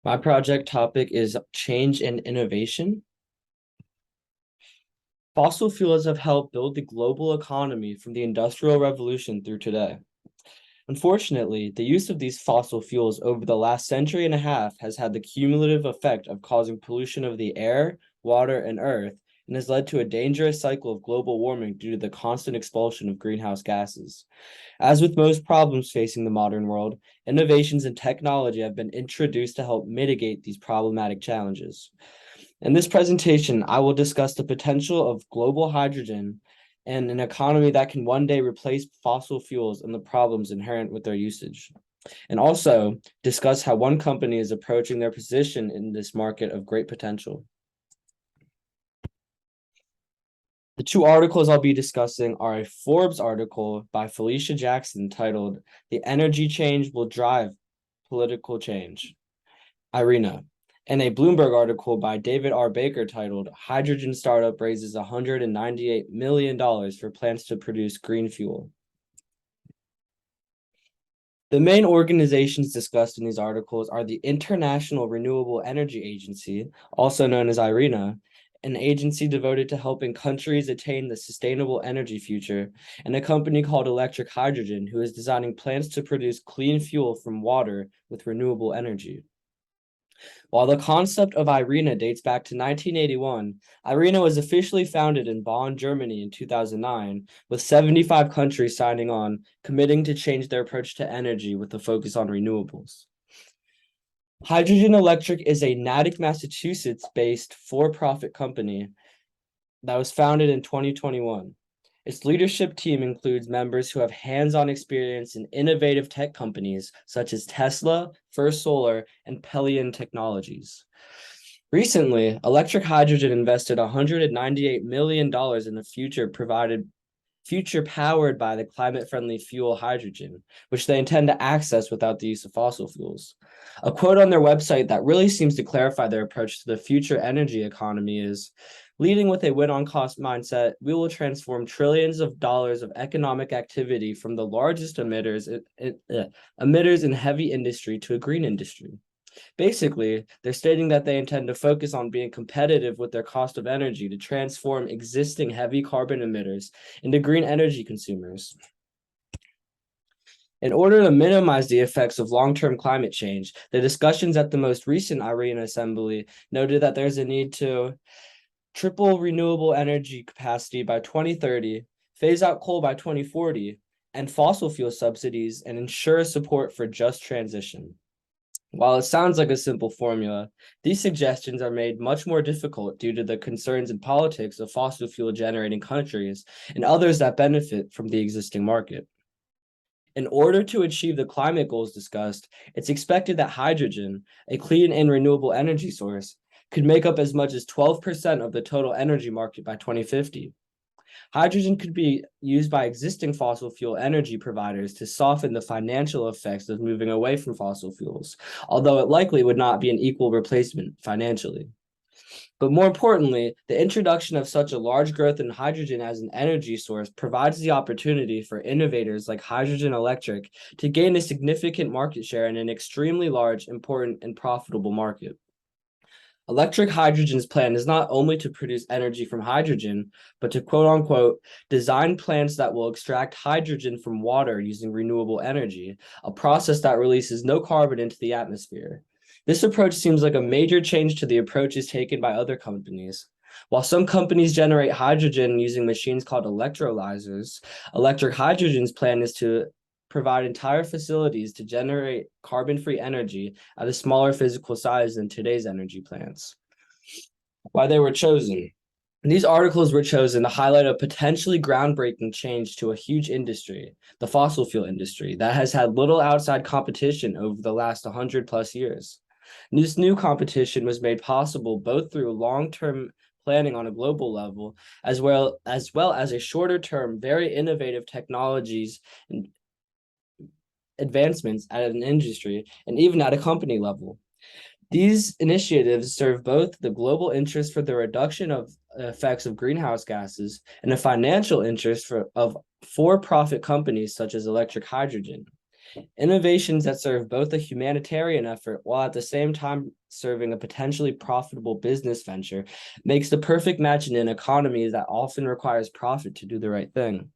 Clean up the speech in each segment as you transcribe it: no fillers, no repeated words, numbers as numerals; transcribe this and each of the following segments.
My project topic is change and innovation. Fossil fuels have helped build the global economy from the Industrial Revolution through today. Unfortunately, the use of these fossil fuels over the last century and a half has had the cumulative effect of causing pollution of the air, water, and earth, and has led to a dangerous cycle of global warming due to the constant expulsion of greenhouse gases. As with most problems facing the modern world, innovations in technology have been introduced to help mitigate these problematic challenges. In this presentation, I will discuss the potential of global hydrogen and an economy that can one day replace fossil fuels and the problems inherent with their usage, and also discuss how one company is approaching their position in this market of great potential. The two articles I'll be discussing are a Forbes article by Felicia Jackson titled "The Energy Change Will Drive Political Change," IRENA, and a Bloomberg article by David R. Baker titled "Hydrogen Startup Raises $198 Million for Plans to Produce Green Fuel." The main organizations discussed in these articles are the International Renewable Energy Agency, also known as IRENA, an agency devoted to helping countries attain the sustainable energy future, and a company called Electric Hydrogen, who is designing plants to produce clean fuel from water with renewable energy. While the concept of IRENA dates back to 1981, IRENA was officially founded in Bonn, Germany in 2009, with 75 countries signing on, committing to change their approach to energy with a focus on renewables. Hydrogen Electric is a Natick, Massachusetts-based for-profit company that was founded in 2021. Its leadership team includes members who have hands-on experience in innovative tech companies such as Tesla, First Solar, and Pelion Technologies. Recently, Electric Hydrogen invested $198 million in the future powered by the climate-friendly fuel hydrogen, which they intend to access without the use of fossil fuels. A quote on their website that really seems to clarify their approach to the future energy economy is, "Leading with a win-on-cost mindset, we will transform trillions of dollars of economic activity from the largest emitters in heavy industry to a green industry." Basically, they're stating that they intend to focus on being competitive with their cost of energy to transform existing heavy carbon emitters into green energy consumers. In order to minimize the effects of long-term climate change, the discussions at the most recent IRENA Assembly noted that there's a need to triple renewable energy capacity by 2030, phase out coal by 2040, and fossil fuel subsidies, and ensure support for just transition. While it sounds like a simple formula, these suggestions are made much more difficult due to the concerns and politics of fossil fuel generating countries and others that benefit from the existing market. In order to achieve the climate goals discussed, it's expected that hydrogen, a clean and renewable energy source, could make up as much as 12% of the total energy market by 2050. Hydrogen could be used by existing fossil fuel energy providers to soften the financial effects of moving away from fossil fuels, although it likely would not be an equal replacement financially. But more importantly, the introduction of such a large growth in hydrogen as an energy source provides the opportunity for innovators like Hydrogen Electric to gain a significant market share in an extremely large, important, and profitable market. Electric Hydrogen's plan is not only to produce energy from hydrogen, but to quote unquote, design plants that will extract hydrogen from water using renewable energy, a process that releases no carbon into the atmosphere. This approach seems like a major change to the approaches taken by other companies. While some companies generate hydrogen using machines called electrolyzers, Electric Hydrogen's plan is to provide entire facilities to generate carbon-free energy at a smaller physical size than today's energy plants. Why they were chosen. These articles were chosen to highlight a potentially groundbreaking change to a huge industry, the fossil fuel industry, that has had little outside competition over the last 100 plus years. This new competition was made possible both through long-term planning on a global level, as well as a shorter-term, very innovative technologies and advancements at an industry and even at a company level. These initiatives serve both the global interest for the reduction of effects of greenhouse gases and a financial interest of for-profit companies such as Electric Hydrogen. Innovations that serve both a humanitarian effort while at the same time serving a potentially profitable business venture makes the perfect match in an economy that often requires profit to do the right thing.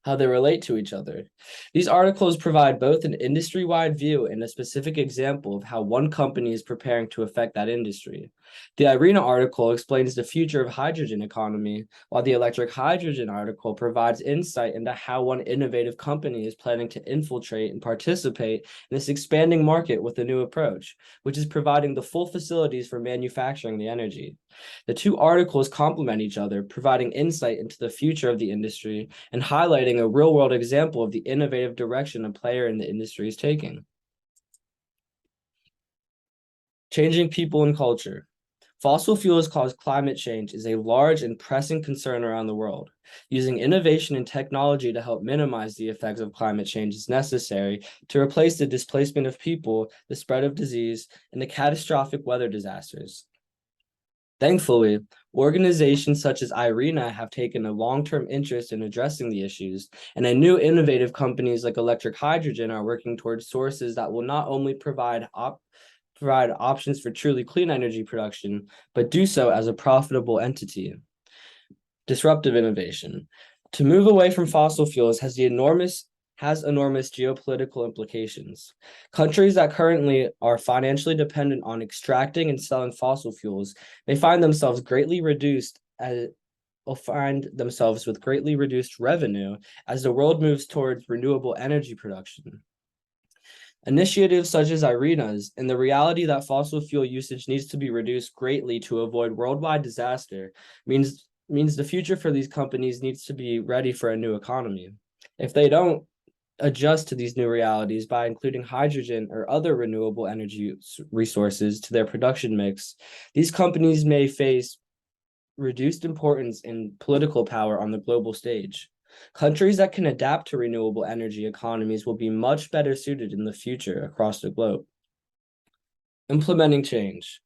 How they relate to each other. These articles provide both an industry-wide view and a specific example of how one company is preparing to affect that industry. The IRENA article explains the future of hydrogen economy, while the electric hydrogen article provides insight into how one innovative company is planning to infiltrate and participate in this expanding market with a new approach, which is providing the full facilities for manufacturing the energy. The two articles complement each other, providing insight into the future of the industry and highlighting a real-world example of the innovative direction a player in the industry is taking. Changing people and culture. Fossil fuels cause climate change is a large and pressing concern around the world. Using innovation and technology to help minimize the effects of climate change is necessary to replace the displacement of people, the spread of disease, and the catastrophic weather disasters. Thankfully, organizations such as IRENA have taken a long-term interest in addressing the issues, and new innovative companies like electric hydrogen are working towards sources that will not only provide options for truly clean energy production, but do so as a profitable entity. Disruptive innovation. To move away from fossil fuels has enormous geopolitical implications. Countries that currently are financially dependent on extracting and selling fossil fuels may find themselves with greatly reduced revenue as the world moves towards renewable energy production. Initiatives such as IRENA's and the reality that fossil fuel usage needs to be reduced greatly to avoid worldwide disaster means the future for these companies needs to be ready for a new economy. If they don't adjust to these new realities by including hydrogen or other renewable energy resources to their production mix, these companies may face reduced importance and political power on the global stage. Countries that can adapt to renewable energy economies will be much better suited in the future across the globe. Implementing change.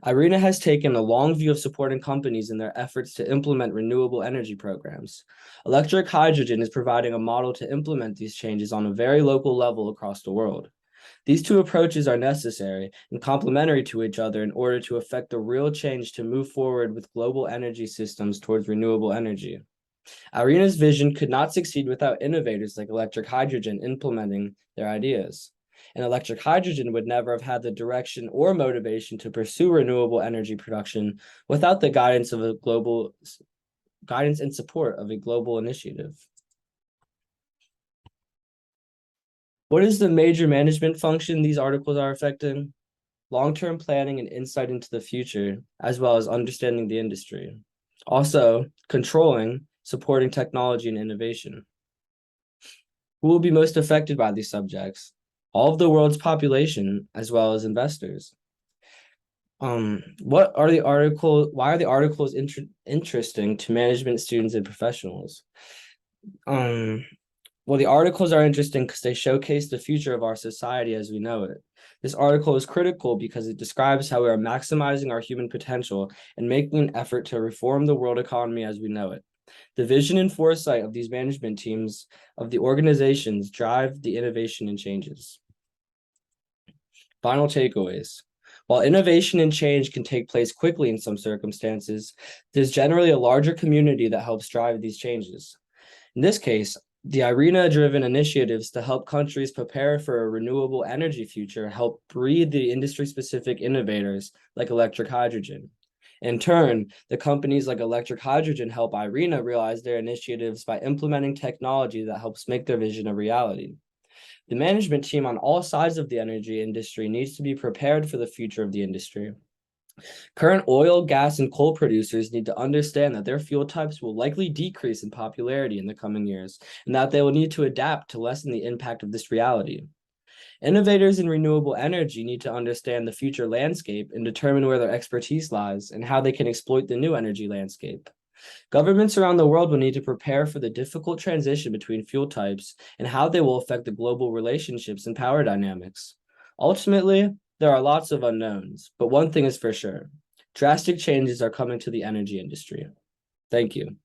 IRENA has taken a long view of supporting companies in their efforts to implement renewable energy programs. Electric hydrogen is providing a model to implement these changes on a very local level across the world. These two approaches are necessary and complementary to each other in order to effect the real change to move forward with global energy systems towards renewable energy. IRENA's vision could not succeed without innovators like electric hydrogen implementing their ideas. And electric hydrogen would never have had the direction or motivation to pursue renewable energy production without the guidance and support of a global initiative. What is the major management function these articles are affecting? Long-term planning and insight into the future, as well as understanding the industry. Also, controlling, supporting technology and innovation. Who will be most affected by these subjects? All of the world's population, as well as investors. Why are the articles interesting to management students and professionals? Well, the articles are interesting because they showcase the future of our society as we know it. This article is critical because it describes how we are maximizing our human potential and making an effort to reform the world economy as we know it. The vision and foresight of these management teams of the organizations drive the innovation and changes. Final takeaways. While innovation and change can take place quickly in some circumstances, there's generally a larger community that helps drive these changes. In this case, the IRENA-driven initiatives to help countries prepare for a renewable energy future help breed the industry-specific innovators like electric hydrogen. In turn, the companies like electric hydrogen help IRENA realize their initiatives by implementing technology that helps make their vision a reality. The management team on all sides of the energy industry needs to be prepared for the future of the industry. Current oil, gas, and coal producers need to understand that their fuel types will likely decrease in popularity in the coming years, and that they will need to adapt to lessen the impact of this reality. Innovators in renewable energy need to understand the future landscape and determine where their expertise lies and how they can exploit the new energy landscape. Governments around the world will need to prepare for the difficult transition between fuel types and how they will affect the global relationships and power dynamics. Ultimately, there are lots of unknowns, but one thing is for sure. Drastic changes are coming to the energy industry. Thank you.